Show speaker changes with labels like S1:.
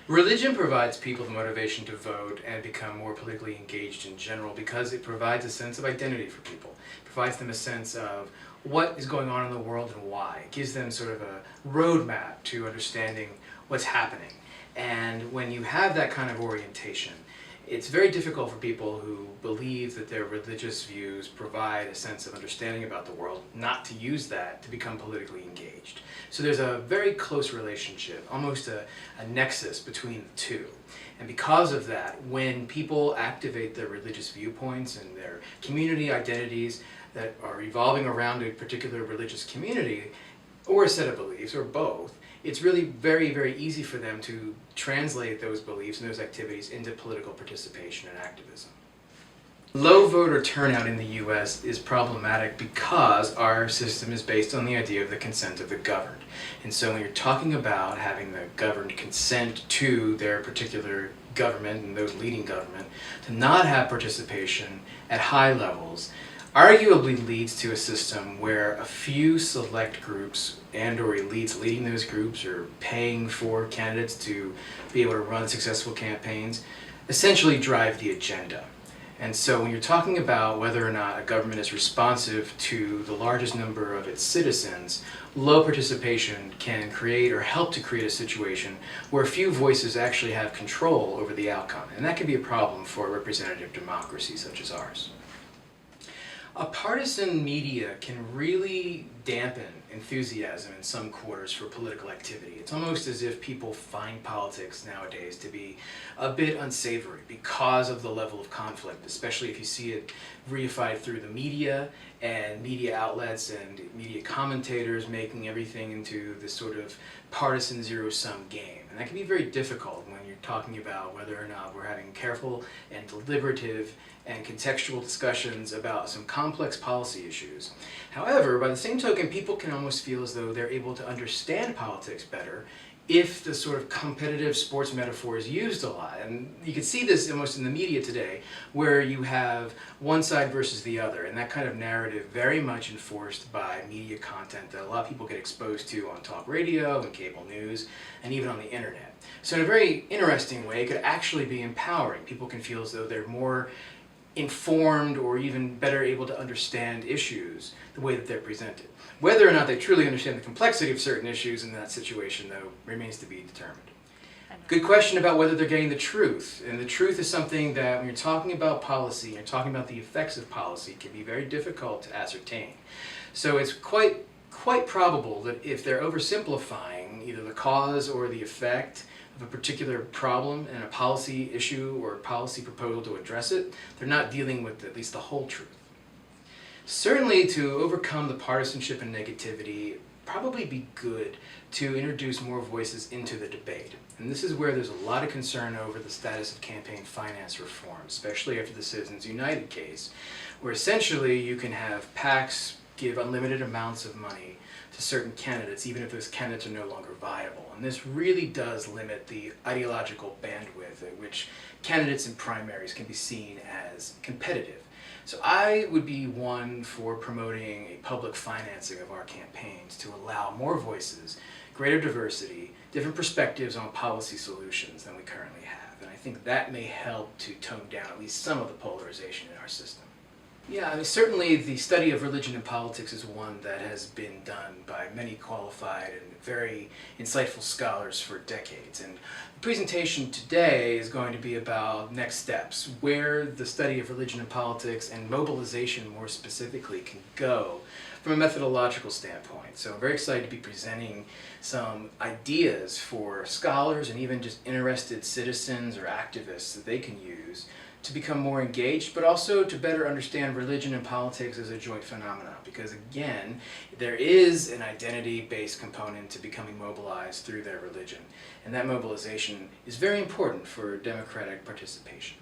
S1: Religion provides people the motivation to vote and become more politically engaged in general because it provides a sense of identity for people. It provides them a sense of what is going on in the world and why. It gives them sort of a roadmap to understanding what's happening. And when you have that kind of orientation, it's very difficult for people who believe that their religious views provide a sense of understanding about the world not to use that to become politically engaged. So there's a very close relationship, almost a nexus between the two. And because of that, when people activate their religious viewpoints and their community identities that are revolving around a particular religious community, or a set of beliefs, or both, it's really very, very easy for them to translate those beliefs and those activities into political participation and activism. Low voter turnout in the U.S. is problematic because our system is based on the idea of the consent of the governed. And so when you're talking about having the governed consent to their particular government and those leading government to not have participation at high levels, arguably leads to a system where a few select groups and or elites leading those groups or paying for candidates to be able to run successful campaigns essentially drive the agenda. And so when you're talking about whether or not a government is responsive to the largest number of its citizens, low participation can create or help to create a situation where a few voices actually have control over the outcome. And that can be a problem for a representative democracy such as ours. A partisan media can really dampen enthusiasm in some quarters for political activity. It's almost as if people find politics nowadays to be a bit unsavory because of the level of conflict, especially if you see it reified through the media and media outlets and media commentators making everything into this sort of partisan zero-sum game. And that can be very difficult when you're talking about whether or not we're having careful and deliberative and contextual discussions about some complex policy issues. However, by the same token, people can almost feel as though they're able to understand politics better if the sort of competitive sports metaphor is used a lot. And you can see this almost in the media today, where you have one side versus the other, and that kind of narrative very much enforced by media content that a lot of people get exposed to on talk radio and cable news, and even on the internet. So in a very interesting way, it could actually be empowering. People can feel as though they're more informed or even better able to understand issues the way that they're presented. Whether or not they truly understand the complexity of certain issues in that situation, though, remains to be determined. Good question about whether they're getting the truth. And the truth is something that when you're talking about policy, you're talking about the effects of policy, can be very difficult to ascertain. So it's quite probable that if they're oversimplifying either the cause or the effect of a particular problem and a policy issue or a policy proposal to address it, they're not dealing with at least the whole truth. Certainly, to overcome the partisanship and negativity, probably be good to introduce more voices into the debate. And this is where there's a lot of concern over the status of campaign finance reform, especially after the Citizens United case, where essentially you can have PACs give unlimited amounts of money to certain candidates, even if those candidates are no longer viable. And this really does limit the ideological bandwidth at which candidates in primaries can be seen as competitive. So I would be one for promoting a public financing of our campaigns to allow more voices, greater diversity, different perspectives on policy solutions than we currently have. And I think that may help to tone down at least some of the polarization in our system. Yeah, I mean, certainly the study of religion and politics is one that has been done by many qualified and very insightful scholars for decades. And the presentation today is going to be about next steps, where the study of religion and politics and mobilization more specifically can go from a methodological standpoint. So I'm very excited to be presenting some ideas for scholars and even just interested citizens or activists that they can use to become more engaged, but also to better understand religion and politics as a joint phenomenon. Because again, there is an identity-based component to becoming mobilized through their religion. And that mobilization is very important for democratic participation.